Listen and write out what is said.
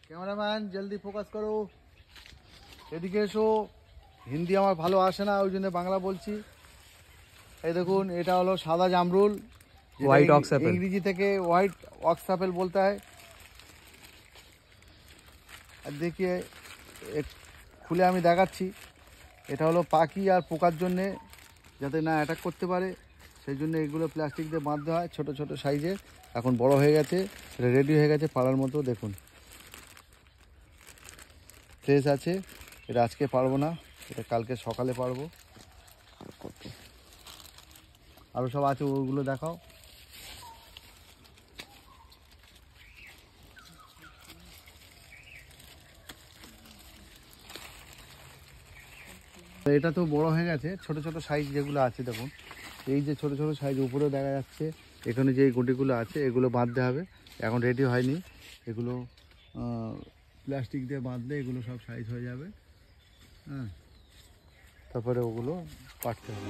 Cameraman জলদি focus করো, এদিকে এসো। হিন্দি আমার ভালো আসে না, ওই জন্য বাংলা বলছি। এই দেখুন, এটা হলো সাদা জামরুল, হোয়াইট অক্স অ্যাপেল, ইংরেজি থেকে হোয়াইট অক্স অ্যাপেল বলতে হয়। আর দেখিয়ে খুলে আমি দেখাচ্ছি, এটা হলো পাখি আর পোকার জন্যে, যাতে না অ্যাটাক করতে পারে, সেই জন্য এগুলো প্লাস্টিক দিয়ে বাঁধতে হয় ছোট ছোট সাইজে। এখন বড় হয়ে গেছে, এটা রেডি হয়ে গেছে পাড়ার মতো। দেখুন ফ্রেশ আছে, এটা আজকে পারবো না, এটা কালকে সকালে পারবো। আরও সব আছে, ওগুলো দেখাও। এটা তো বড় হয়ে গেছে, ছোট ছোট সাইজ যেগুলো আছে দেখুন, এই যে ছোট ছোট সাইজ উপরেও দেখা যাচ্ছে। এখানে যে গুটিগুলো আছে এগুলো বাঁধতে হবে, এখন রেডি হয়নি। এগুলো প্লাস্টিক দিয়ে বাঁধলে এগুলো সব সাইজ হয়ে যাবে। হ্যাঁ, তারপরে ওগুলো কাটতে হবে।